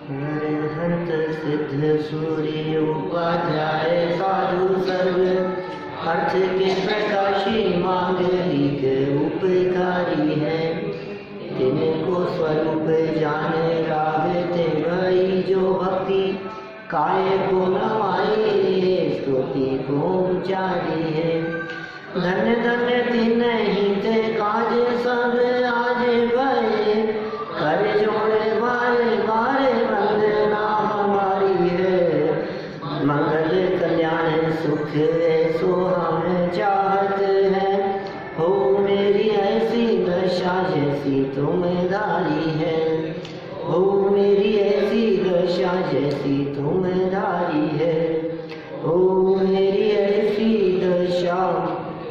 हरहत सिद्ध सूर्य उपाध्याय साधु सर्व अर्थ के प्रकाशी मांगलिक उपकारी है। तिनको स्वरूप जान रागते भई जो भक्ति काय को नवाए स्तुति को उचारी है। धन्य धन्य तिन हित काज सब आज भये कर जोड़े बारे बारे वंदना हमारी है। मंगल कल्याण सुख ऐसो हम चाहत है। हो मेरी ऐसी दशा जैसी तुम धारी है। हो मेरी ऐसी दशा जैसी तुम धारी है। हो मेरी ऐसी दशा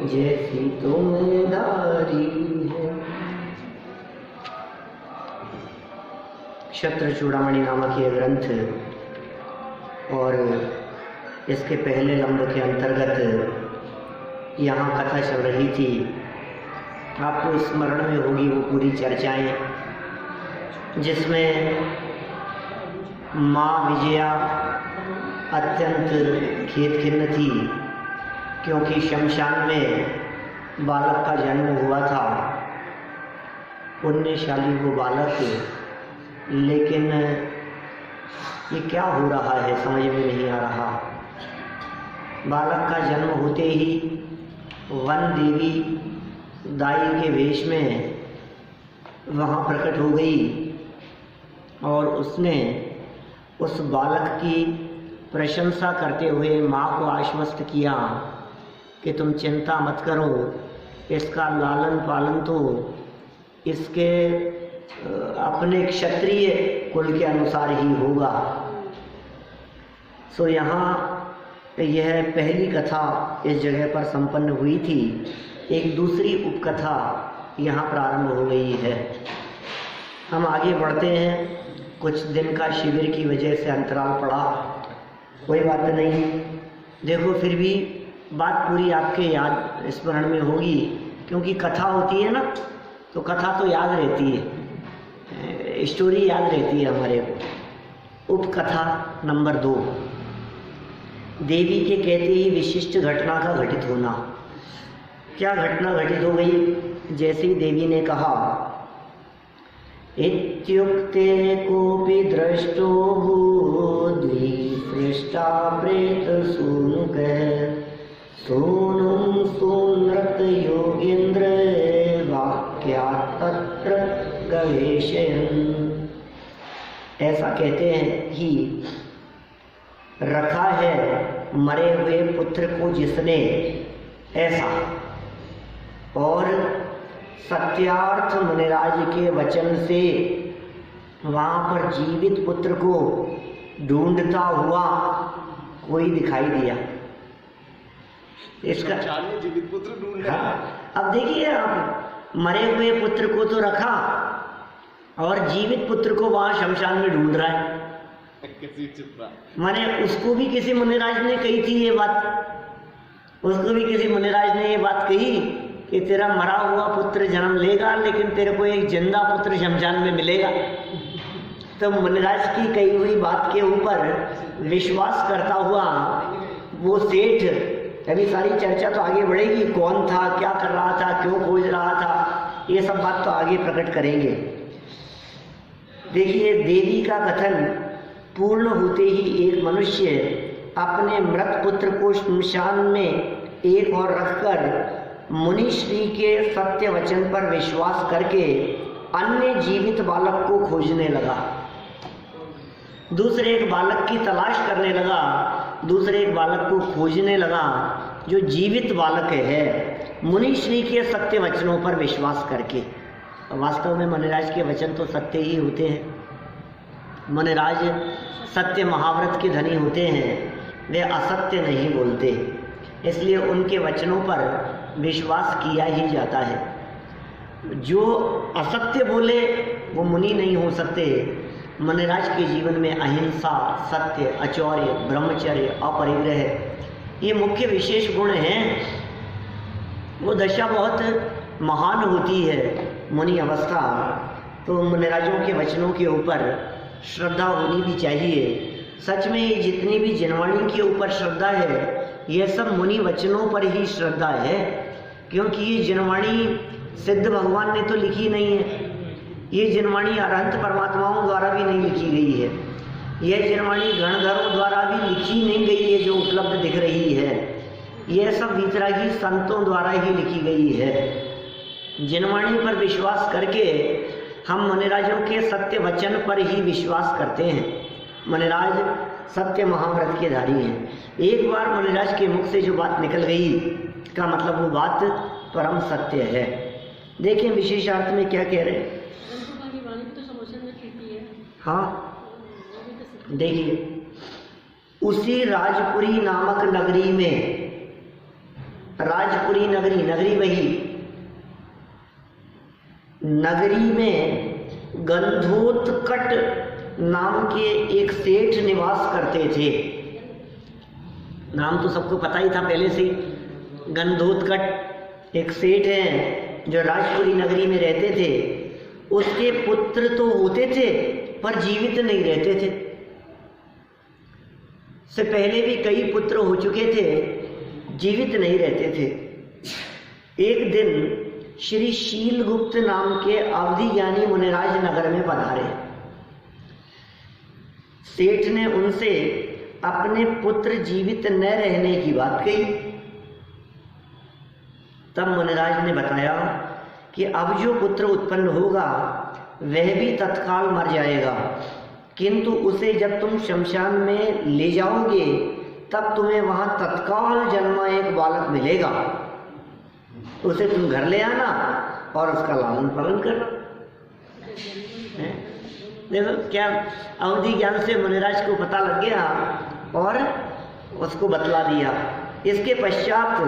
जैसी तुम धारी है। क्षत्र चूड़ामणि नामक ये ग्रंथ और इसके पहले लंब के अंतर्गत यहाँ कथा चल रही थी। आपको स्मरण में होगी वो पूरी चर्चाएं, जिसमें माँ विजया अत्यंत खेदखिन्न थी, क्योंकि शमशान में बालक का जन्म हुआ था। पुण्यशाली वो बालक, लेकिन ये क्या हो रहा है समझ में नहीं आ रहा। बालक का जन्म होते ही वन देवी दाई के वेश में वहाँ प्रकट हो गई और उसने उस बालक की प्रशंसा करते हुए माँ को आश्वस्त किया कि तुम चिंता मत करो, इसका लालन पालन तो इसके अपने क्षत्रिय कुल के अनुसार ही होगा। सो यहाँ यह पहली कथा इस जगह पर संपन्न हुई थी। एक दूसरी उपकथा यहाँ प्रारंभ हो गई है। हम आगे बढ़ते हैं। कुछ दिन का शिविर की वजह से अंतराल पड़ा, कोई बात नहीं। देखो फिर भी बात पूरी आपके याद स्मरण में होगी, क्योंकि कथा होती है ना, तो कथा तो याद रहती है, स्टोरी याद रहती है हमारे को। उपकथा नंबर 2, देवी के कहते ही विशिष्ट घटना का घटित होना। क्या घटना घटित हो गई? जैसे ही देवी ने कहा, इत्युक्ते कोपि दृष्टो भूद्विपृष्टा प्रेत सूनुकः सूनुं सूनृत योगीन्द्र वाक्यात् तत्र गवेषयन्। ऐसा कहते हैं कि रखा है मरे हुए पुत्र को जिसने, ऐसा, और सत्यार्थ मुनिराज के वचन से वहाँ पर जीवित पुत्र को ढूंढता हुआ कोई दिखाई दिया। इसका जीवित पुत्र ढूंढ रहा। हाँ, अब देखिए, आप मरे हुए पुत्र को तो रखा और जीवित पुत्र को वहाँ शमशान में ढूंढ रहा है। माने उसको भी किसी मुनिराज ने कही थी ये बात, उसको भी किसी मुनिराज ने ये बात कही कि तेरा मरा हुआ पुत्र जन्म लेगा, लेकिन तेरे को एक जिंदा पुत्र शमशान में मिलेगा। तो मुनिराज की कही हुई बात के ऊपर विश्वास करता हुआ वो सेठ, अभी सारी चर्चा तो आगे बढ़ेगी, कौन था, क्या कर रहा था, क्यों खोज रहा था, ये सब बात तो आगे प्रकट करेंगे। देखिए, देवी का कथन पूर्ण होते ही एक मनुष्य अपने मृत पुत्र को शमशान में एक और रखकर मुनि श्री के सत्य वचन पर विश्वास करके अन्य जीवित बालक को खोजने लगा। दूसरे एक बालक की तलाश करने लगा, दूसरे एक बालक को खोजने लगा जो जीवित बालक है, मुनि श्री के सत्य वचनों पर विश्वास करके। वास्तव में मुनिराज के वचन तो सत्य ही होते हैं। मुनिराज सत्य महाव्रत के धनी होते हैं, वे असत्य नहीं बोलते, इसलिए उनके वचनों पर विश्वास किया ही जाता है। जो असत्य बोले वो मुनि नहीं हो सकते। मुनिराज के जीवन में अहिंसा, सत्य, अचौर्य, ब्रह्मचर्य, अपरिग्रह ये मुख्य विशेष गुण हैं। वो दशा बहुत महान होती है मुनि अवस्था। तो मुनिराजों के वचनों के ऊपर श्रद्धा होनी भी चाहिए। सच में ये जितनी भी जिनवाणी के ऊपर श्रद्धा है, ये सब मुनि वचनों पर ही श्रद्धा है, क्योंकि ये जिनवाणी सिद्ध भगवान ने तो लिखी नहीं है, ये जिनवाणी अरहंत परमात्माओं द्वारा भी नहीं लिखी गई है, यह जिनवाणी गणधरों द्वारा भी लिखी नहीं गई है जो उपलब्ध दिख रही है, यह सब वितरागी संतों द्वारा ही लिखी गई है। जिनवाणी पर विश्वास करके हम मुनिराजों के सत्य वचन पर ही विश्वास करते हैं। मुनिराज सत्य महाव्रत के धारी हैं। एक बार मुनिराज के मुख से जो बात निकल गई का मतलब वो बात परम सत्य है। देखिए विशेषार्थ में क्या कह रहे हैं। हाँ देखिए, उसी राजपुरी नामक नगरी में, राजपुरी नगरी, नगरी वही, नगरी में गंधोत्कट नाम के एक सेठ निवास करते थे। नाम तो सबको पता ही था पहले से। गंधोत्कट एक सेठ हैं जो राजपुरी नगरी में रहते थे। उसके पुत्र तो होते थे पर जीवित नहीं रहते थे। से पहले भी कई पुत्र हो चुके थे, जीवित नहीं रहते थे। एक दिन श्री शीलगुप्त नाम के अवधि ज्ञानी मुनिराज नगर में पधारे। सेठ ने उनसे अपने पुत्र जीवित न रहने की बात कही। तब मुनिराज ने बताया कि अब जो पुत्र उत्पन्न होगा वह भी तत्काल मर जाएगा, किंतु उसे जब तुम शमशान में ले जाओगे तब तुम्हें वहां तत्काल जन्मा एक बालक मिलेगा। उसे तुम घर ले आना और उसका लालन पालन करना। देखो क्या अवधि ज्ञान से मुनिराज को पता लग गया और उसको बतला दिया। इसके पश्चात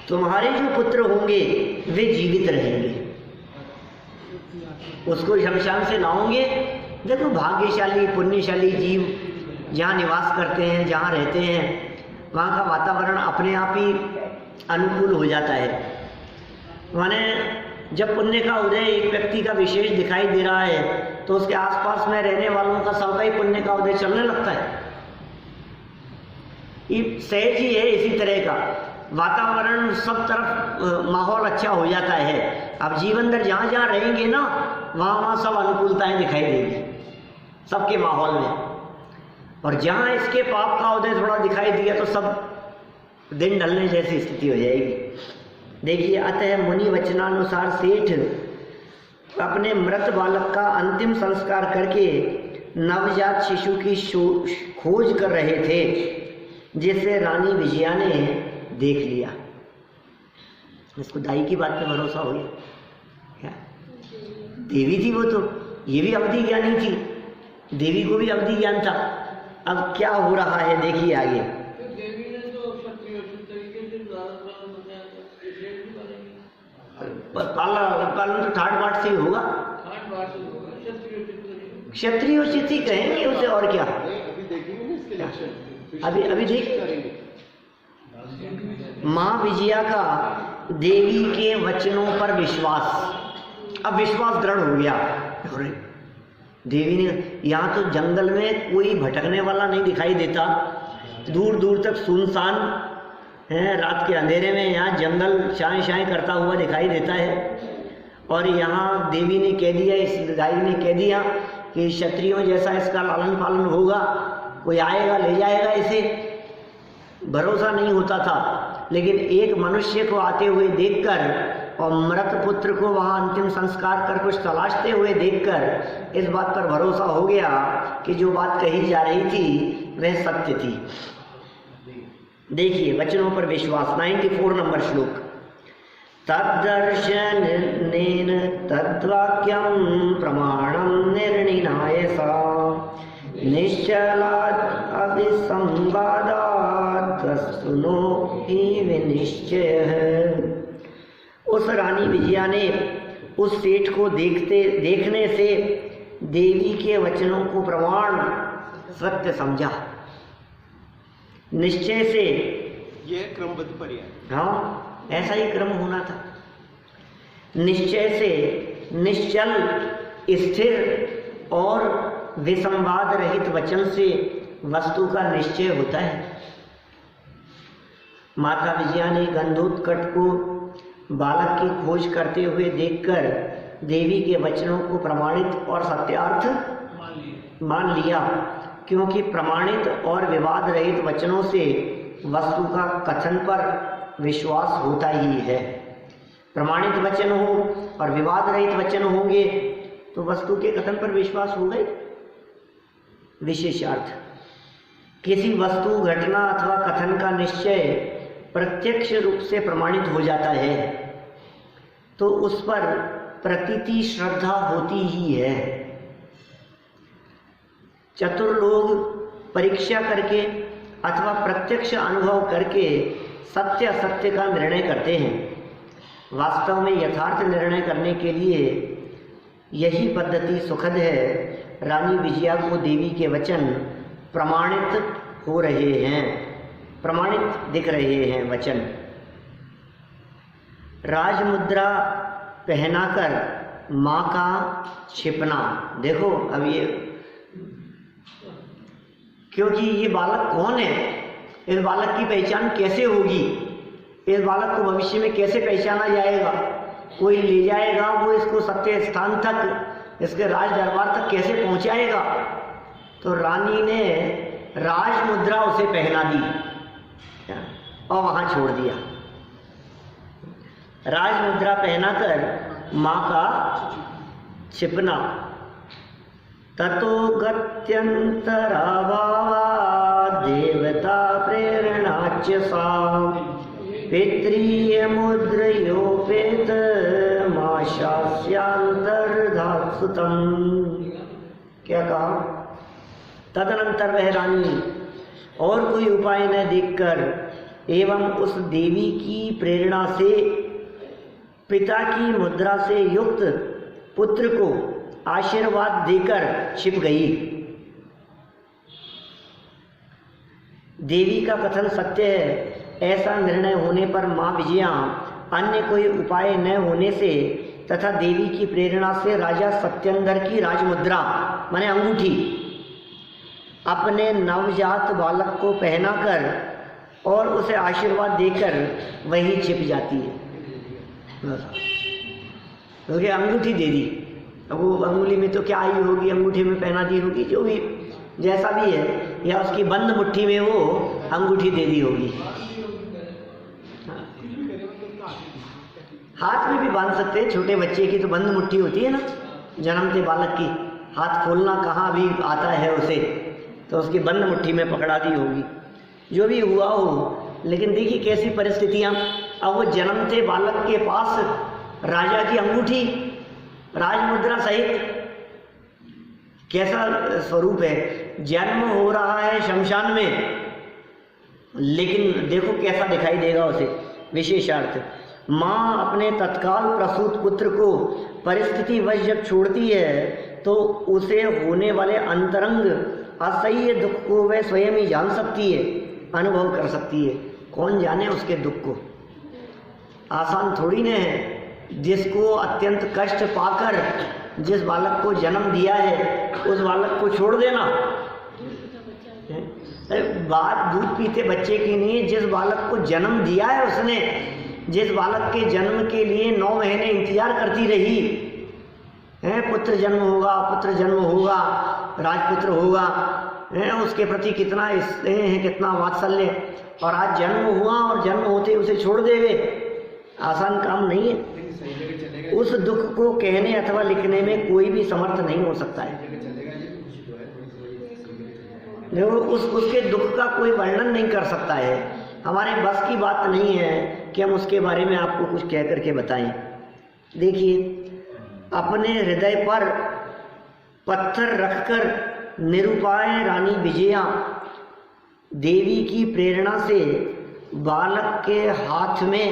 तुम्हारे जो पुत्र होंगे वे जीवित रहेंगे, उसको शमशान से लाओगे। देखो भाग्यशाली पुण्यशाली जीव जहाँ निवास करते हैं, जहाँ रहते हैं, वहाँ का वातावरण अपने आप ही अनुकूल हो जाता है। माने जब पुण्य का उदय एक व्यक्ति का विशेष दिखाई दे रहा है तो उसके आसपास में रहने वालों का सबका ही पुण्य का उदय चलने लगता है। ये सहज ही है इसी तरह का वातावरण, सब तरफ माहौल अच्छा हो जाता है। अब जीवन दर जहाँ जहाँ रहेंगे ना वहाँ सब अनुकूलताएं दिखाई देंगी सबके माहौल में। और जहाँ इसके पाप का उदय थोड़ा दिखाई दिया तो सब दिन ढलने जैसी स्थिति हो जाएगी। देखिए, अतः मुनि वचनानुसार सेठ अपने मृत बालक का अंतिम संस्कार करके नवजात शिशु की खोज कर रहे थे, जिसे रानी विजया ने देख लिया। इसको दाई की बात पे भरोसा हो गया क्या? देवी थी वो, तो ये भी अवधि ज्ञानी थी, देवी को भी अवधि ज्ञान था। अब क्या हो रहा है देखिए आगे। पालन तो ठाट बाट से ही होगा, क्षत्रिय उचित ही कहेंगे उसे, और क्या। अभी देख, माँ विजया का देवी के वचनों पर विश्वास, अब विश्वास दृढ़ हो गया। देवी ने, यहाँ तो जंगल में कोई भटकने वाला नहीं दिखाई देता, दूर दूर तक सुनसान है, रात के अंधेरे में यहाँ जंगल शाएं शाएं करता हुआ दिखाई देता है। और यहाँ देवी ने कह दिया, इस गाय ने कह दिया कि क्षत्रियों जैसा इसका लालन पालन होगा, कोई आएगा ले जाएगा इसे। भरोसा नहीं होता था, लेकिन एक मनुष्य को आते हुए देखकर और मृत पुत्र को वहाँ अंतिम संस्कार कर कुछ तलाशते हुए देखकर इस बात पर भरोसा हो गया कि जो बात कही जा रही थी वह सत्य थी। देखिए वचनों पर विश्वास, 94 नंबर श्लोक। तद्दर्शनेन तद्वाक्यं प्रमाणं निर्णिनाय सा निश्चलात् अभिसंवादात् सुनो ही विनिश्चयः। उस रानी विजया ने उस सेठ को देखने से देवी के वचनों को प्रमाण सत्य समझा। निश्चय से, यह क्रमबद्ध पर्याय, हाँ ऐसा ही क्रम होना था। निश्चय से निश्चल, स्थिर और विसंवाद रहित वचन से वस्तु का निश्चय होता है। माता विजया ने गंधोत्कट को बालक की खोज करते हुए देखकर देवी के वचनों को प्रमाणित और सत्यार्थ मान लिया, क्योंकि प्रमाणित और विवाद रहित वचनों से वस्तु का कथन पर विश्वास होता ही है। प्रमाणित वचन हो और विवाद रहित वचन होंगे तो वस्तु के कथन पर विश्वास होगा ही। विशेषार्थ, किसी वस्तु, घटना अथवा कथन का निश्चय प्रत्यक्ष रूप से प्रमाणित हो जाता है तो उस पर प्रतीति श्रद्धा होती ही है। चतुर लोग परीक्षा करके अथवा प्रत्यक्ष अनुभव करके सत्य असत्य का निर्णय करते हैं। वास्तव में यथार्थ निर्णय करने के लिए यही पद्धति सुखद है। रानी विजया को देवी के वचन प्रमाणित हो रहे हैं, प्रमाणित दिख रहे हैं वचन। राजमुद्रा पहनाकर माँ का छिपना, देखो अब ये, क्योंकि ये बालक कौन है, इस बालक की पहचान कैसे होगी, इस बालक को भविष्य में कैसे पहचाना जाएगा, कोई ले जाएगा वो इसको सत्य स्थान तक, इसके राज दरबार तक कैसे पहुंचाएगा। तो रानी ने राजमुद्रा उसे पहना दी और वहां छोड़ दिया। राजमुद्रा पहनाकर माँ का छिपना। ततो गत्यंतराभावा देवता प्रेरणाच सा पितृय मुद्रयोपेत माशास्यांतर्धात्सुतम। क्या कहा? तदनंतर वह रानी और कोई उपाय न देखकर एवं उस देवी की प्रेरणा से पिता की मुद्रा से युक्त पुत्र को आशीर्वाद देकर छिप गई। देवी का कथन सत्य है, ऐसा निर्णय होने पर माँ विजया अन्य कोई उपाय न होने से तथा देवी की प्रेरणा से राजा सत्येंद्र की राजमुद्रा माने अंगूठी अपने नवजात बालक को पहनाकर और उसे आशीर्वाद देकर वहीं छिप जाती है। क्योंकि अंगूठी दे दी, अब वो अंगुली में तो क्या आई होगी, अंगूठी में पहना दी होगी, जो भी जैसा भी है, या उसकी बंद मुट्ठी में वो अंगूठी दे दी होगी। हाथ में भी बांध सकते हैं, छोटे बच्चे की तो बंद मुट्ठी होती है ना, जन्मते बालक की, हाथ खोलना कहाँ भी आता है उसे, तो उसकी बंद मुट्ठी में पकड़ा दी होगी। जो भी हुआ हो, लेकिन देखिए कैसी परिस्थितियाँ। अब वो जन्मते बालक के पास राजा की अंगूठी राजमुद्रा सहित, कैसा स्वरूप है। जन्म हो रहा है शमशान में, लेकिन देखो कैसा दिखाई देगा उसे। विशेषार्थ, माँ अपने तत्काल प्रसूत पुत्र को परिस्थिति वश जब छोड़ती है तो उसे होने वाले अंतरंग असह्य दुख को वह स्वयं ही जान सकती है, अनुभव कर सकती है। कौन जाने उसके दुख को, आसान थोड़ी न है। जिसको अत्यंत कष्ट पाकर जिस बालक को जन्म दिया है उस बालक को छोड़ देना, बात दूध पीते बच्चे की नहीं है। जिस बालक को जन्म दिया है उसने, जिस बालक के जन्म के लिए 9 महीने इंतजार करती रही है, पुत्र जन्म होगा, पुत्र जन्म होगा, राजपुत्र होगा, उसके प्रति कितना स्नेह है, कितना वात्सल्य, और आज जन्म हुआ और जन्म होते उसे छोड़ देवे, आसान काम नहीं है। उस दुख को कहने अथवा लिखने में कोई भी समर्थ नहीं हो सकता है। देखो उसके दुख का कोई वर्णन नहीं कर सकता है, हमारे बस की बात नहीं है कि हम उसके बारे में आपको कुछ कह करके बताएं। देखिए, अपने हृदय पर पत्थर रखकर निरुपाय रानी विजया देवी की प्रेरणा से बालक के हाथ में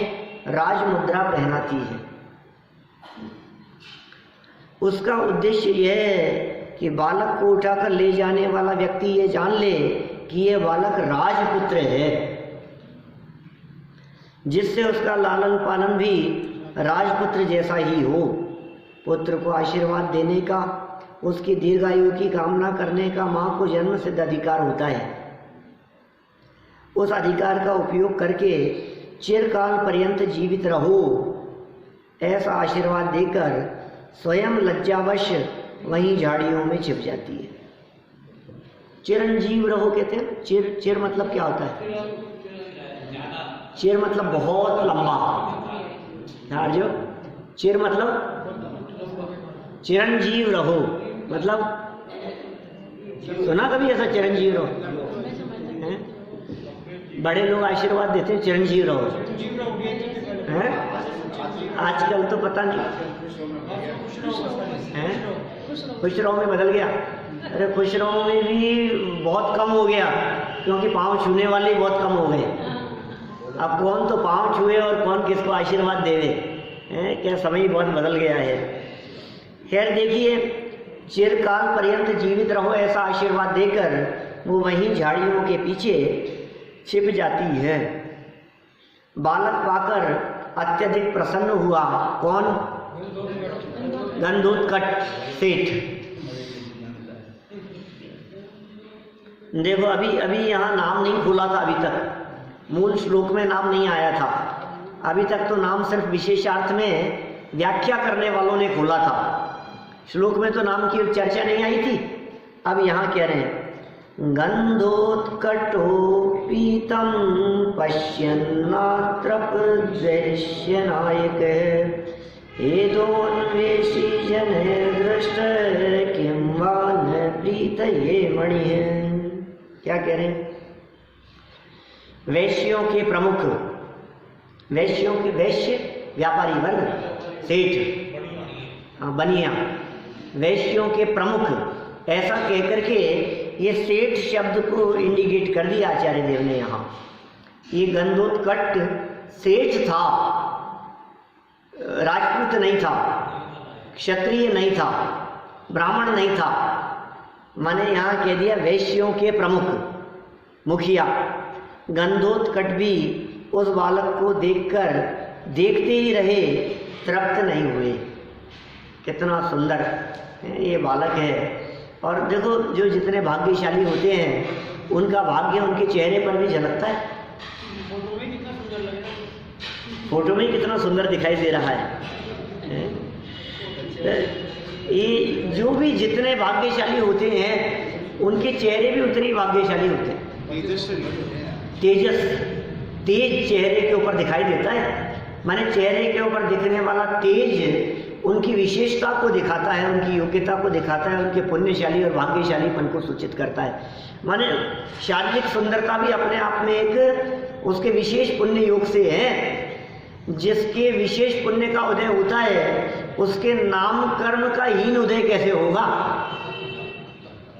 राजमुद्रा पहनाती है। उसका उद्देश्य यह है कि बालक को उठाकर ले जाने वाला व्यक्ति ये जान ले कि यह बालक राजपुत्र है, जिससे उसका लालन पालन भी राजपुत्र जैसा ही हो। पुत्र को आशीर्वाद देने का उसकी दीर्घायु की कामना करने का माँ को जन्म सिद्ध अधिकार होता है। उस अधिकार का उपयोग करके चिरकाल पर्यंत जीवित रहो ऐसा आशीर्वाद देकर स्वयं लज्जावश वहीं झाड़ियों में छिप जाती है। चिरंजीव रहो कहते हैं। चिर मतलब क्या होता है? चिर मतलब बहुत लंबा। जो चिर मतलब चिरंजीव रहो, मतलब सुना कभी ऐसा चिरंजीव रहो? बड़े लोग आशीर्वाद देते हैं चिरंजीव रहो हैं? आजकल तो पता नहीं हैं, खुश रहो में बदल गया। अरे खुश रहो में भी बहुत कम हो गया, क्योंकि पाँव छूने वाले बहुत कम हो गए। अब कौन तो पाँव छुए और कौन किसको आशीर्वाद देवे हैं? क्या समय बहुत बदल गया है। खैर देखिए, चिरकाल पर्यंत जीवित रहो ऐसा आशीर्वाद देकर वो वहीं झाड़ियों के पीछे छिप जाती है। बालक पाकर अत्यधिक प्रसन्न हुआ कौन? गंधोत्कट सेठ। देखो अभी यहाँ नाम नहीं खुला था, अभी तक मूल श्लोक में नाम नहीं आया था। अभी तक तो नाम सिर्फ विशेषार्थ में व्याख्या करने वालों ने खोला था। श्लोक में तो नाम की चर्चा नहीं आई थी। अब यहाँ कह रहे हैं गंधोत्कटो पीतम पश्यन्नात्र दृश्यनायक हेदोन्वेषी जने दृष्ट किं वा न प्रीतये मणि। क्या कह रहे हैं? वैश्यों के प्रमुख, वैश्यों के वैश्य व्यापारी वर्ग, सेठ, बनिया, वैश्यों के प्रमुख ऐसा कहकर के ये सेठ शब्द को इंडिकेट कर दिया आचार्य देव ने। यहाँ ये गंधोत्कट सेठ था, राजपूत नहीं था, क्षत्रिय नहीं था, ब्राह्मण नहीं था। माने यहाँ कह दिया वैश्यों के प्रमुख, मुखिया। गंधोत्कट भी उस बालक को देखकर देखते ही रहे, तृप्त नहीं हुए। कितना सुंदर ये बालक है। और देखो जो जितने भाग्यशाली होते हैं उनका भाग्य उनके चेहरे पर भी झलकता है। फोटो में कितना सुंदर दिखाई दे रहा है। ये जो भी जितने भाग्यशाली होते हैं उनके चेहरे भी उतने ही भाग्यशाली होते हैं। तेज चेहरे के ऊपर दिखाई देता है। माने चेहरे के ऊपर दिखने वाला तेज उनकी विशेषता को दिखाता है, उनकी योग्यता को दिखाता है, उनके पुण्यशाली और भाग्यशालीपन को सूचित करता है। माने शारीरिक सुंदरता भी अपने आप में एक उसके विशेष पुण्य योग से है। जिसके विशेष पुण्य का उदय होता है उसके नामकरण का हीन उदय कैसे होगा?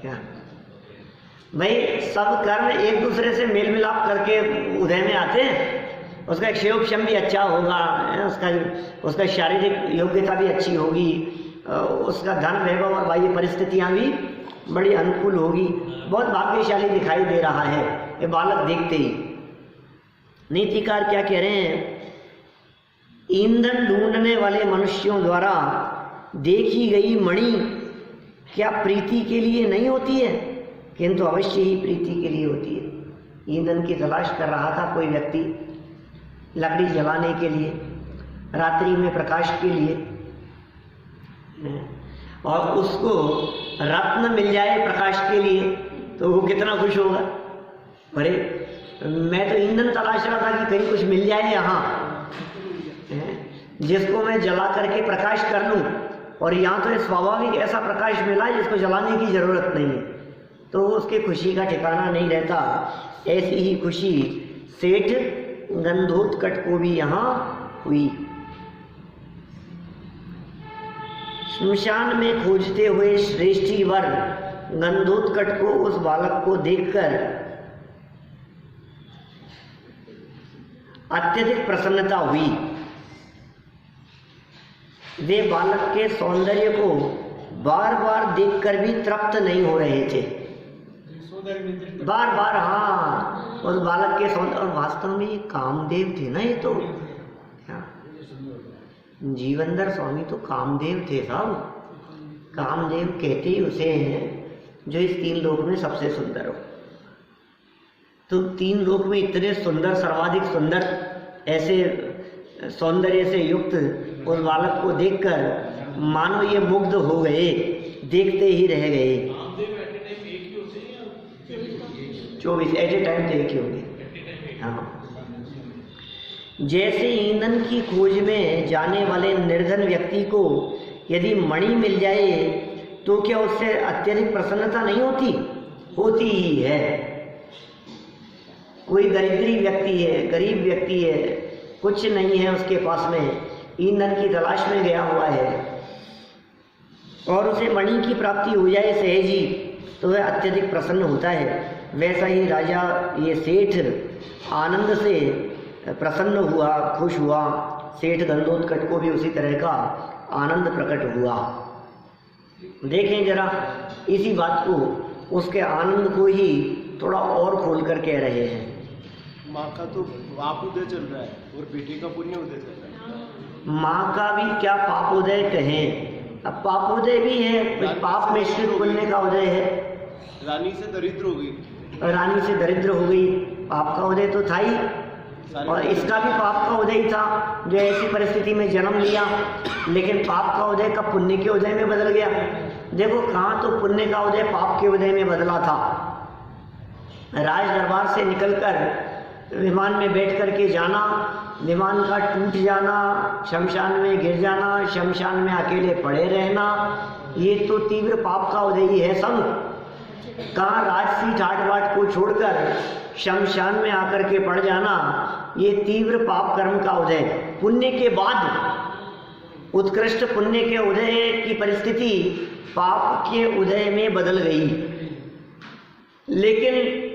क्या भाई, सब कर्म एक दूसरे से मेल मिलाप करके उदय में आते हैं। उसका एक क्षयोक्षम भी अच्छा होगा, उसका शारीरिक योग्यता भी अच्छी होगी, उसका धन वैभव और बाह्य परिस्थितियां भी बड़ी अनुकूल होगी। बहुत भाग्यशाली दिखाई दे रहा है ये बालक देखते ही। नीतिकार क्या कह रहे हैं? ईंधन ढूंढने वाले मनुष्यों द्वारा देखी गई मणि क्या प्रीति के लिए नहीं होती है? किंतु अवश्य ही प्रीति के लिए होती है। ईंधन की तलाश कर रहा था कोई व्यक्ति, लकड़ी जलाने के लिए, रात्रि में प्रकाश के लिए, और उसको रत्न मिल जाए प्रकाश के लिए तो वो कितना खुश होगा। अरे मैं तो ईंधन तलाश रहा था कि कहीं कुछ मिल जाए यहाँ जिसको मैं जला करके प्रकाश कर लूँ, और यहाँ तो स्वाभाविक ऐसा प्रकाश मिला है जिसको जलाने की जरूरत नहीं है, तो उसके खुशी का ठिकाना नहीं रहता। ऐसी ही खुशी सेठ गंधोत्कट को भी यहाँ हुई। श्मशान में खोजते हुए श्रेष्ठी वर गंधोत्कट को उस बालक को देखकर अत्यधिक प्रसन्नता हुई। वे बालक के सौंदर्य को बार बार देखकर भी तृप्त नहीं हो रहे थे। बार बार हाँ, उस बालक के सौंदर्य, और वास्तव में ये कामदेव थे ना। ये तो जीवनधर स्वामी तो कामदेव थे साहब। कामदेव कहते ही उसे हैं जो इस 3 लोक में सबसे सुंदर हो। तो 3 लोक में इतने सुंदर, सर्वाधिक सुंदर, ऐसे सौंदर्य से युक्त उस बालक को देखकर मानो ये मुग्ध हो गए, देखते ही रह गए। 24 एट ए टाइम तो एक ही होंगे। हाँ, जैसे ईंधन की खोज में जाने वाले निर्धन व्यक्ति को यदि मणि मिल जाए तो क्या उससे अत्यधिक प्रसन्नता नहीं होती? होती ही है। कोई दरिद्री व्यक्ति है, गरीब व्यक्ति है, कुछ नहीं है उसके पास में, ईंधन की तलाश में गया हुआ है और उसे मणि की प्राप्ति हो जाए सहज ही, तो वह अत्यधिक प्रसन्न होता है। वैसा ही राजा ये सेठ आनंद से प्रसन्न हुआ, खुश हुआ। सेठ गंधोत्कच को भी उसी तरह का आनंद प्रकट हुआ। देखें जरा इसी बात को, उसके आनंद को ही थोड़ा और खोल कर कह रहे हैं। माँ का तो पाप उदय चल रहा है और बेटे का पुण्य उदय चल रहा है। माँ का भी क्या पापोदय कहें, अब पापोदय भी है, कुछ पाप मिश्रित पुण्य का उदय है। रानी से दरिद्र हो गई, रानी से दरिद्र हो गई, पाप का उदय तो था ही, और इसका भी पाप का उदय ही था जो ऐसी परिस्थिति में जन्म लिया। लेकिन पाप का उदय का पुण्य के उदय में बदल गया। देखो कहाँ तो पुण्य का उदय पाप के उदय में बदला था। राज दरबार से निकलकर विमान में बैठ करके जाना, विमान का टूट जाना, शमशान में गिर जाना, शमशान में अकेले पड़े रहना, ये तो तीव्र पाप का उदय ही है सब। कहाँ राजसी ठाट बाट को छोड़कर शमशान में आकर के पड़ जाना, ये तीव्र पाप कर्म का उदय। पुण्य के बाद उत्कृष्ट पुण्य के उदय की परिस्थिति पाप के उदय में बदल गई। लेकिन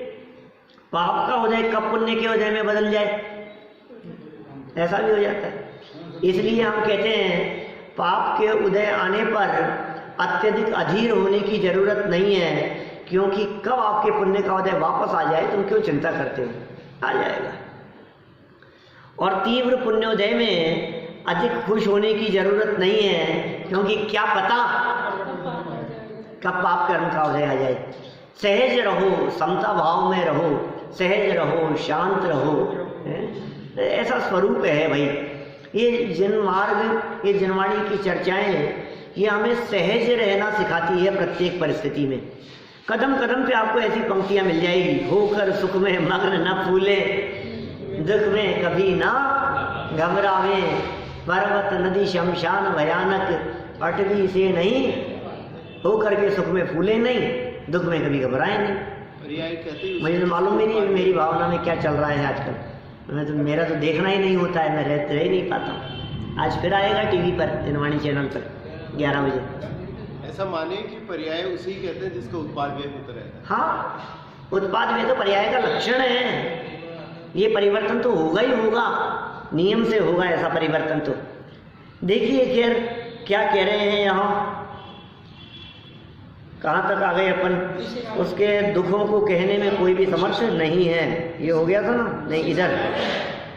पाप का उदय कब पुण्य के उदय में बदल जाए, ऐसा भी हो जाता है। इसलिए हम कहते हैं पाप के उदय आने पर अत्यधिक अधीर होने की जरूरत नहीं है, क्योंकि कब आपके पुण्य का उदय वापस आ जाए तुम क्यों चिंता करते हो, आ जाएगा। और तीव्र पुण्योदय में अधिक खुश होने की जरूरत नहीं है, क्योंकि क्या पता कब पाप कर्म का उदय आ जाए। सहज रहो, समता भाव में रहो, सहज रहो, शांत रहो, ऐसा स्वरूप है भाई। ये जनमार्ग, ये जनवाणी की चर्चाएं, ये हमें सहज रहना सिखाती है प्रत्येक परिस्थिति में। कदम कदम पे आपको ऐसी पंक्तियां मिल जाएगी, होकर सुख में मग्न न फूले, दुख में कभी ना घबरावे, पर्वत नदी शमशान भयानक, अटवी से नहीं, होकर के सुख में फूले नहीं, दुख में कभी घबराए नहीं। मुझे तो मालूम ही नहीं मेरी भावना में क्या चल रहा है आजकल। मैं तो, मेरा तो देखना ही नहीं होता है, मैं रह ही नहीं पाता हूँ। आज फिर आएगा टीवी पर, जनवाणी चैनल पर 11 बजे। ऐसा माने कि पर्याय उसे ही कहते हैं जिसका उत्पाद व्यय होता रहता है। हाँ, उत्पाद व्यय तो पर्याय का लक्षण है। ये परिवर्तन तो होगा ही होगा, नियम से होगा ऐसा परिवर्तन। तो देखिए खैर क्या कह रहे हैं यहाँ, कहाँ तक आ गए अपन। उसके दुखों को कहने में कोई भी समर्थ नहीं है, ये हो गया था ना, नहीं इधर।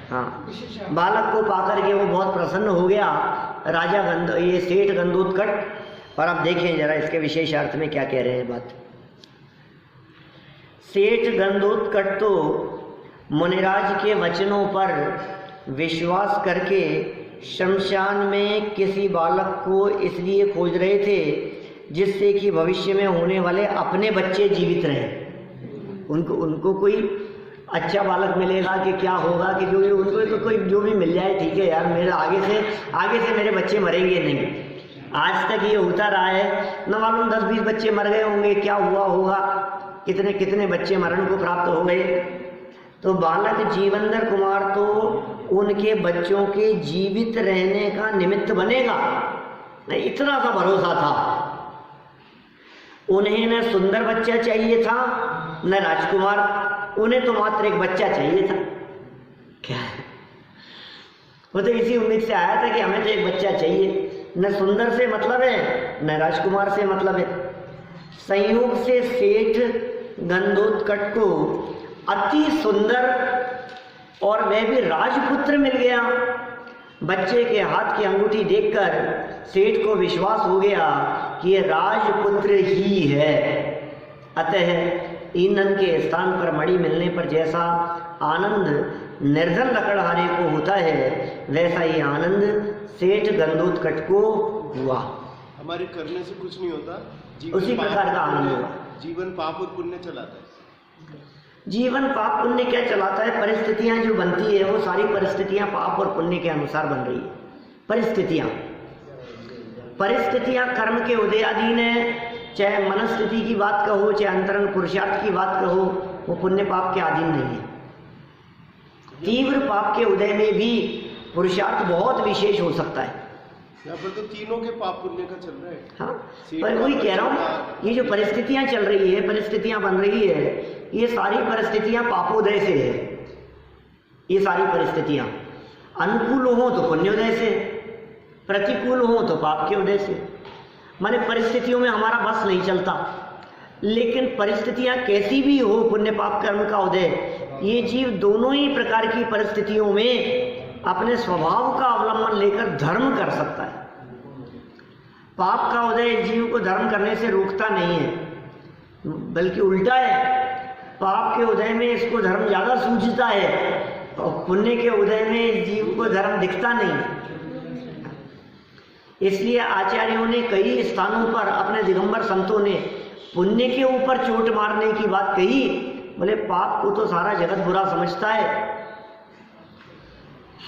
हाँ, बालक को पाकर के वो बहुत प्रसन्न हो गया राजा ये सेठ गंधोत्कच। और अब देखें जरा इसके विशेष अर्थ में क्या कह रहे हैं बात। सेठ गंधोत्कच तो मुनिराज के वचनों पर विश्वास करके शमशान में किसी बालक को इसलिए खोज रहे थे जिससे कि भविष्य में होने वाले अपने बच्चे जीवित रहें। उनको कोई अच्छा बालक मिलेगा कि क्या होगा कि जो भी उनको तो कोई जो भी मिल जाए, ठीक है यार, मेरे आगे से मेरे बच्चे मरेंगे नहीं। आज तक ये होता रहा है, न मालूम 10-20 बच्चे मर गए होंगे, क्या हुआ होगा, कितने कितने बच्चे मरण को प्राप्त हो गए। तो बालक जीवंदर कुमार तो उनके बच्चों के जीवित रहने का निमित्त बनेगा, नहीं इतना सा भरोसा था। उन्हें न सुंदर बच्चा चाहिए था न राजकुमार, उन्हें तो मात्र एक बच्चा चाहिए था। क्या वो तो इसी उम्मीद से आया था कि हमें तो एक बच्चा चाहिए, न सुंदर से मतलब है न राजकुमार से मतलब है। संयोग से सेठ गंधोत्कच को अति सुंदर और वह भी राजपुत्र मिल गया। बच्चे के हाथ की अंगूठी देखकर सेठ को विश्वास हो गया कि ये राजपुत्र ही है। अतः ईंधन के स्थान पर मणि मिलने पर जैसा आनंद निर्धन लकड़हारे को होता है, वैसा ही आनंद सेठ गंधोत्कच को हुआ। हमारे करने से कुछ नहीं होता, उसी प्रकार का आनंद हुआ। जीवन पाप और पुण्य चलाता है। जीवन पाप पुण्य क्या चलाता है? परिस्थितियां जो बनती है वो सारी परिस्थितियां पाप और पुण्य के अनुसार बन रही है। परिस्थितियां कर्म के उदयाधीन है, चाहे मनस्थिति की बात कहो, चाहे अंतरंग पुरुषार्थ की बात कहो, वो पुण्य पाप के अधीन नहीं है। तीव्र पाप के उदय में भी पुरुषार्थ बहुत विशेष हो सकता है। यहाँ पर तो तीनों के पाप पुण्य का चल रहा है। हाँ, पर वही कह रहा हूँ, ये जो परिस्थितियां चल रही है, परिस्थितियां बन रही है, ये सारी परिस्थितियां पापोदय से है। ये सारी परिस्थितियां अनुकूल हो तो पुण्योदय से, प्रतिकूल हो तो पाप के उदय से। माने परिस्थितियों में हमारा बस नहीं चलता, लेकिन परिस्थितियां कैसी भी हो, पुण्य पाप कर्म का उदय, ये जीव दोनों ही प्रकार की परिस्थितियों में अपने स्वभाव का अवलंबन लेकर धर्म कर सकता है। पाप का उदय जीव को धर्म करने से रोकता नहीं है, बल्कि उल्टा है। पाप के उदय में इसको धर्म ज्यादा सूझता है और पुण्य के उदय में जीव को धर्म दिखता नहीं। इसलिए आचार्यों ने कई स्थानों पर, अपने दिगंबर संतों ने पुण्य के ऊपर चोट मारने की बात कही। बोले पाप को तो सारा जगत बुरा समझता है,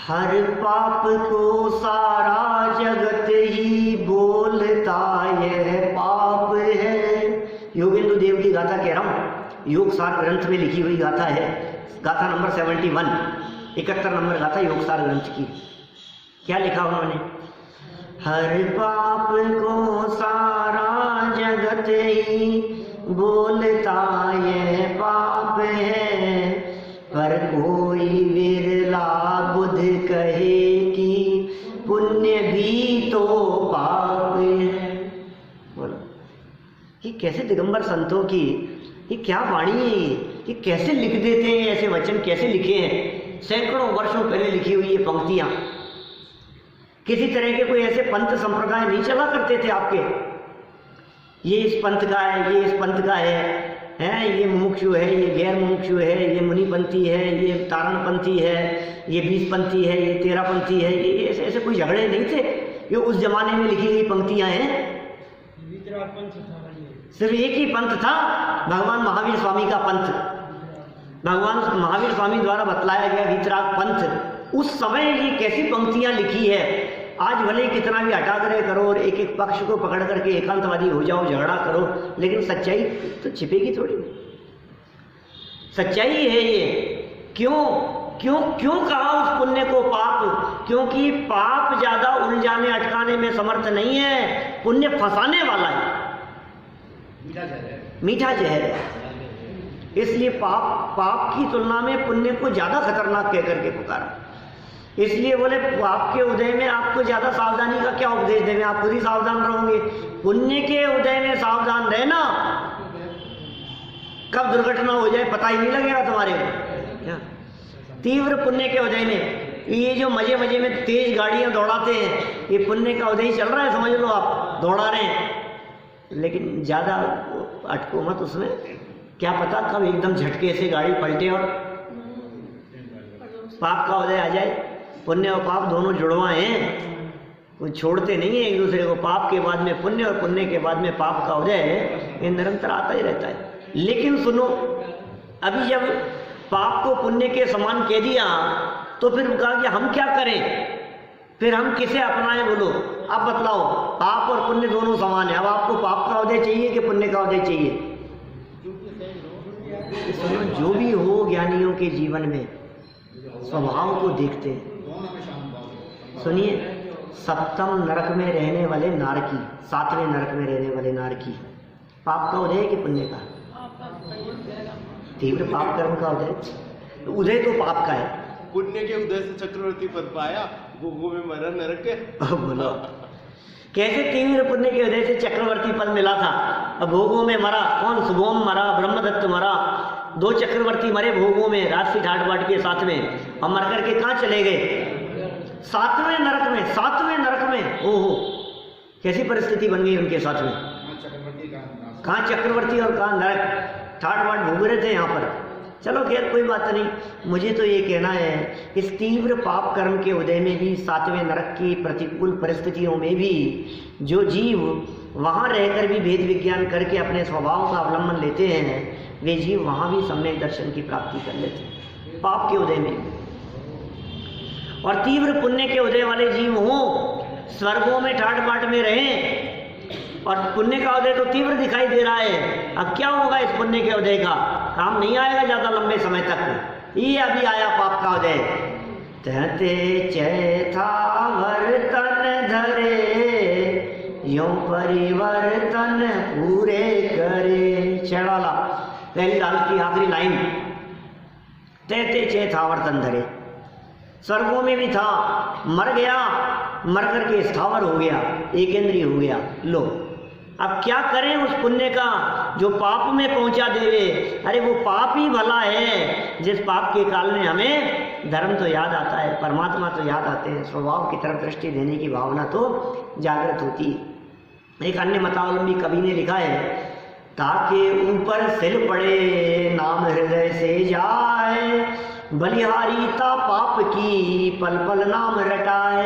हर पाप को सारा जगत ही बोलता यह पाप है। योगेंद्र देव की गाथा कह रहा हूं, योग सार ग्रंथ में लिखी हुई गाथा है, गाथा नंबर 71, 71 नंबर गाथा योग सार ग्रंथ की। क्या लिखा उन्होंने? हर पाप को सारा जगत ही बोलता यह पाप है, पर कोई विरला बुध कहे कि पुण्य भी तो पाप है। बोलो, ये कैसे दिगंबर संतों की, ये क्या वाणी है? ये कैसे लिख देते हैं? ऐसे वचन कैसे लिखे हैं? सैकड़ों वर्षों पहले लिखी हुई ये पंक्तियां। किसी तरह के कोई ऐसे पंथ संप्रदाय नहीं चला करते थे आपके, ये इस पंथ का है, ये इस पंथ का है, ये मुमुक्षु है, ये गैर मुमुक्षु है, ये मुनिपंथी है, ये तारणपंथी है, ये 20पंथी है, ये 13पंथी है। ये ऐसे कोई झगड़े नहीं थे, ये उस जमाने में लिखी गई पंक्तियां हैं। सिर्फ एक ही पंथ था, भगवान महावीर स्वामी का पंथ। भगवान महावीर स्वामी द्वारा बतलाया गया वीतराग पंथ। उस समय ये कैसी पंक्तियां लिखी है। आज भले कितना भी हठाग्रह करो और एक एक पक्ष को पकड़ करके एकांतवादी हो जाओ, झगड़ा करो, लेकिन सच्चाई तो छिपेगी थोड़ी। सच्चाई है ये। क्यों क्यों क्यों कहा उस पुण्य को पाप? क्योंकि पाप ज्यादा उलझाने अटकाने में समर्थ नहीं है, पुण्य फंसाने वाला है, मीठा जहर है। इसलिए पाप की तुलना में पुण्य को ज्यादा खतरनाक कह करके पुकारा। इसलिए बोले पाप के उदय में आपको ज्यादा सावधानी का क्या उपदेश देंगे, आप खुद ही सावधान रहोगे। पुण्य के उदय में सावधान रहना, कब दुर्घटना हो जाए पता ही नहीं लगेगा तुम्हारे को। क्या तीव्र पुण्य के उदय में, ये जो मजे मजे में तेज गाड़ियां दौड़ाते हैं, ये पुण्य का उदय चल रहा है, समझ लो आप, दौड़ा रहे हैं। लेकिन ज्यादा अटको मत उसमें, क्या पता कब एकदम झटके से गाड़ी पलटे और पाप का उदय आ जाए। पुण्य और पाप दोनों जुड़वा हैं, कोई छोड़ते नहीं है एक दूसरे को। पाप के बाद में पुण्य और पुण्य के बाद में पाप का उदय है, ये निरंतर आता ही रहता है। लेकिन सुनो, अभी जब पाप को पुण्य के समान कह दिया तो फिर कहा कि हम क्या करें, फिर हम किसे अपनाएं? बोलो अब बतलाओ। पाप और पुण्य दोनों समान है, अब आपको पाप का उदय चाहिए कि पुण्य का उदय चाहिए? सुनो, जो भी हो ज्ञानियों के जीवन में स्वभाव को देखते हैं। सुनिए, सप्तम नरक में रहने वाले नारकी, 7वें नरक में रहने वाले नारकी, पाप का उदय है कि पुण्य का? तीव्र पाप कर्म का उदय। उदय तो पाप का है। पुण्य के उदय से चक्रवर्ती पद पाया, भोगों में मरा नरक के। बोलो कैसे तीव्र पुण्य के उदय से चक्रवर्ती पद मिला था? अब भोगों में मरा कौन? सुभोम मरा, ब्रह्मदत्त मरा, 2 चक्रवर्ती मरे भोगों में, राजसी ठाट बाट के साथ में, और मर करके कहाँ चले गए? 7वें नरक में। 7वें नरक में। ओहो, कैसी परिस्थिति बन गई उनके साथ में? कहाँ चक्रवर्ती और कहाँ नरक, ठाट बाट भूग रहे थे यहाँ पर। चलो खैर कोई बात नहीं। मुझे तो ये कहना है, इस तीव्र पाप कर्म के उदय में भी, सातवें नरक की प्रतिकूल परिस्थितियों में भी जो जीव वहाँ रहकर भी भेद विज्ञान करके अपने स्वभाव का अवलंबन लेते हैं, वे जीव वहाँ भी सम्यक दर्शन की प्राप्ति कर लेते हैं पाप के उदय में। और तीव्र पुण्य के उदय वाले जीव हों, स्वर्गों में ठाट बाट में रहें, और पुण्य का उदय तो तीव्र दिखाई दे रहा है। अब क्या होगा इस पुण्य के उदय का? काम नहीं आएगा ज्यादा लंबे समय तक। ये अभी आया पाप का उदय। तहते चैथावर तन धरे, यो परिवर्तन पूरे करे। चढ़ाला पहली दाल की आखिरी लाइन, तहते चैथावर तन धरे। स्वर्गों में भी था, मर गया, मर करके स्थावर हो गया, एकेंद्रीय हो गया। लो अब क्या करें उस पुण्य का जो पाप में पहुंचा देवे। अरे वो पाप ही भला है जिस पाप के काल में हमें धर्म तो याद आता है, परमात्मा तो याद आते हैं, स्वभाव की तरफ दृष्टि देने की भावना तो जागृत होती है। एक अन्य मतावलंबी कवि ने लिखा है, ताके ऊपर सिल पड़े नाम हृदय से जाए, बलिहारीता पाप की पल पल नाम रटाए।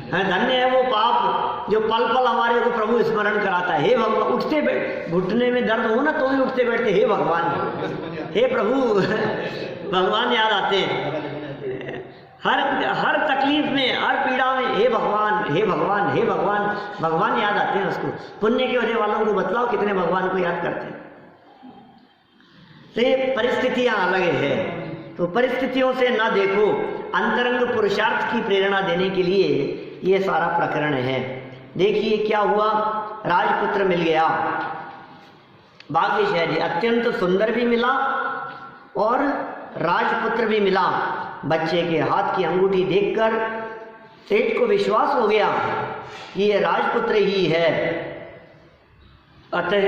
धन्य है वो पाप जो पल पल हमारे को प्रभु स्मरण कराता है। हे भगवान, उठते बैठ, घुटने में दर्द हो ना तो भी उठते बैठते हे भगवान, हे प्रभु, भगवान याद आते हैं। हर तकलीफ में, हर पीड़ा में हे भगवान, हे भगवान, हे भगवान, भगवान याद आते हैं उसको। पुण्य के वजह वालों को बतलाओ कितने भगवान को याद करते हैं। तो ये परिस्थितियां अलग है, तो परिस्थितियों से ना देखो, अंतरंग पुरुषार्थ की प्रेरणा देने के लिए ये सारा प्रकरण है। देखिए क्या हुआ, राजपुत्र मिल गया, भाग्यशाली, अत्यंत सुंदर भी मिला और राजपुत्र भी मिला। बच्चे के हाथ की अंगूठी देखकर सेठ को विश्वास हो गया कि ये राजपुत्र ही है। अतः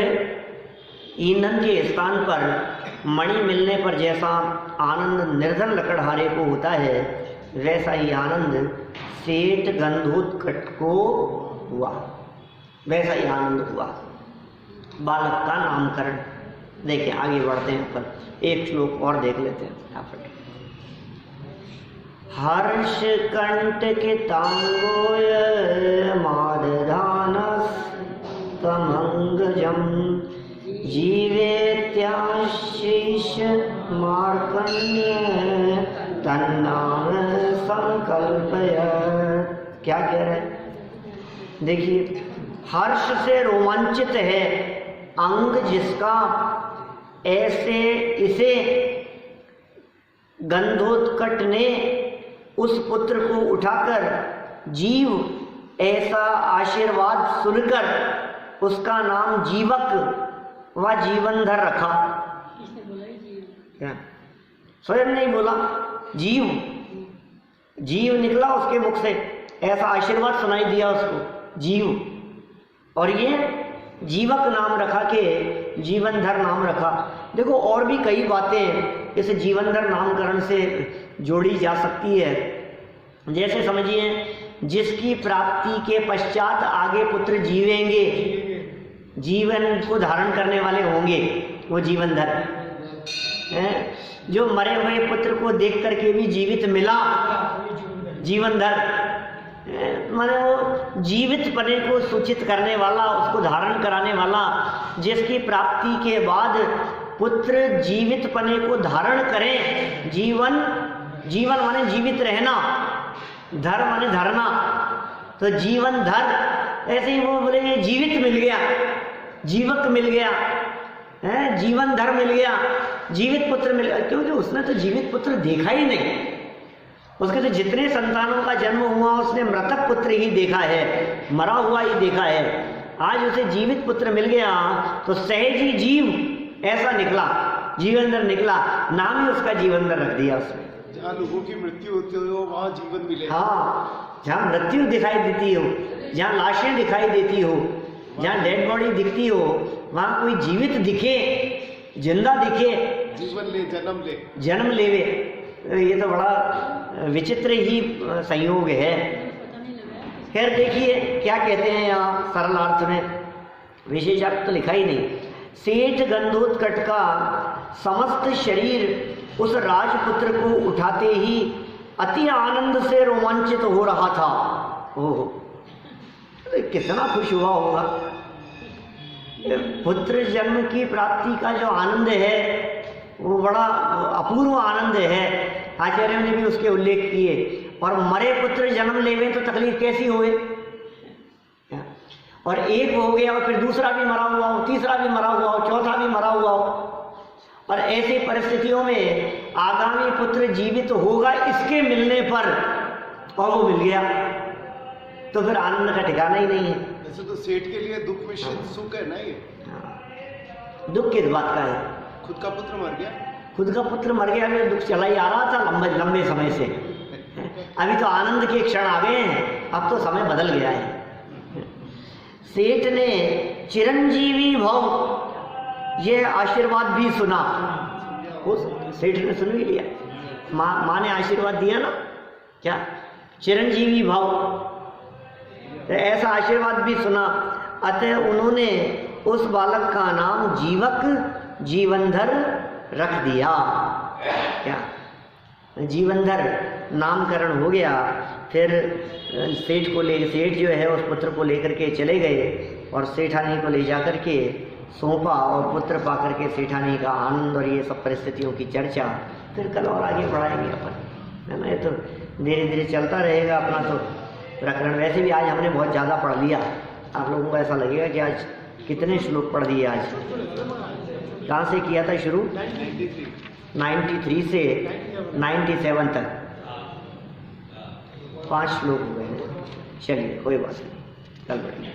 ईंधन के स्थान पर मणि मिलने पर जैसा आनंद निर्धन लकड़हारे को होता है, वैसा ही आनंद सेठ गंधोत्कट को हुआ, वैसा ही आनंद हुआ। बालक का नामकरण। देखिए आगे बढ़ते हैं, पर एक श्लोक और देख लेते हैं फटाफट। हर्ष कंटकितांगोय मादधानस तमंगजम जीवेत्याशीष मार्कण्य तन्नाम संकल्पय। क्या कह रहे हैं? देखिए, हर्ष से रोमांचित है अंग जिसका, ऐसे इसे गंधोत्कट ने उस पुत्र को उठाकर जीव ऐसा आशीर्वाद सुनकर उसका नाम जीवक व जीवनधर रखा। क्या? स्वयं नहीं बोला, जीव, जीव निकला उसके मुख से, ऐसा आशीर्वाद सुनाई दिया उसको, जीव। और ये जीवक नाम रखा के जीवनधर नाम रखा। देखो और भी कई बातें इस जीवनधर नामकरण से जोड़ी जा सकती है। जैसे समझिए, जिसकी प्राप्ति के पश्चात आगे पुत्र जीवेंगे, जीवन को धारण करने वाले होंगे, वो जीवनधर है। जो मरे हुए पुत्र को देख करके भी जीवित मिला, जीवनधर माने वो जीवित पने को सूचित करने वाला, उसको धारण कराने वाला। जिसकी प्राप्ति के बाद पुत्र जीवित पने को धारण करें, जीवन, जीवन माने जीवित रहना, धर माने धरना, तो जीवन धर। ऐसे ही वो बोले जीवित मिल गया, जीवक मिल गया है, जीवन धर मिल गया, जीवित पुत्र मिल गया। क्योंकि उसने तो जीवित पुत्र देखा ही नहीं। उसके तो जितने संतानों का जन्म हुआ उसने मृतक पुत्र ही देखा है, मरा हुआ ही देखा है। आज उसे जीवित पुत्र मिल गया तो सहज ही जीव ऐसा निकला, जीवनधर निकला, नाम ही उसका जीवनधर रख दिया उसने। जहाँ लोगों की मृत्यु होती हो वहाँ जीवन मिले। हाँ, जहाँ मृत्यु दिखाई देती हो, जहाँ लाशें दिखाई देती हो, जहाँ डेड बॉडी दिखती हो, वहाँ कोई जीवित दिखे, जिंदा दिखे, जीवन ले, जन्म ले, जन्म लेवे। ये तो बड़ा विचित्र ही संयोग है। खैर देखिए क्या कहते हैं यहाँ सरल अर्थ में, विशेष अर्थ तो लिखा ही नहीं। सेठ गंधोत्कट का समस्त शरीर उस राजपुत्र को उठाते ही अति आनंद से रोमांचित हो रहा था। ओहो, कितना खुश हुआ होगा। पुत्र जन्म की प्राप्ति का जो आनंद है वो बड़ा अपूर्व आनंद है। आचार्यों ने भी उसके उल्लेख किए। और मरे पुत्र जन्म लेवे तो तकलीफ कैसी होए, और एक हो गया और फिर दूसरा भी मरा हुआ हो, तीसरा भी मरा हुआ हो, चौथा भी मरा हुआ हो, और ऐसी परिस्थितियों में आगामी पुत्र जीवित होगा इसके मिलने पर, और वो मिल गया तो फिर आनंद का ठिकाना ही नहीं है। वैसे तो सेठ के लिए दुख में सुख है ना ये। दुख किस बात का है? खुद का पुत्र मर गया, खुद का पुत्र मर गया, मेरा दुख चला ही आ रहा था लंबे समय से। अभी तो आनंद के क्षण आ गए हैं, अब तो समय बदल गया है। सेठ ने चिरंजीवी भव ये आशीर्वाद भी सुना। सेठ ने सुन भी लिया, माँ ने आशीर्वाद दिया ना, क्या चिरंजीवी भव, ऐसा आशीर्वाद भी सुना। अतः उन्होंने उस बालक का नाम जीवक जीवनधर रख दिया। क्या जीवनधर नामकरण हो गया। फिर सेठ जो है उस पुत्र को लेकर के चले गए और सेठानी को ले जाकर के सौंपा, और पुत्र पा करके सेठानी का आनंद और ये सब परिस्थितियों की चर्चा फिर कल और आगे बढ़ाएंगे अपन, है ना। ये तो धीरे धीरे चलता रहेगा अपना तो प्रकरण। वैसे भी आज हमने बहुत ज़्यादा पढ़ लिया, आप लोगों को ऐसा लगेगा कि आज कितने श्लोक पढ़ दिए। आज कहाँ से किया था शुरू? 93 से 97 तक 5 श्लोक हो गए हैं। चलिए कोई बात नहीं, कल बढ़ेंगे।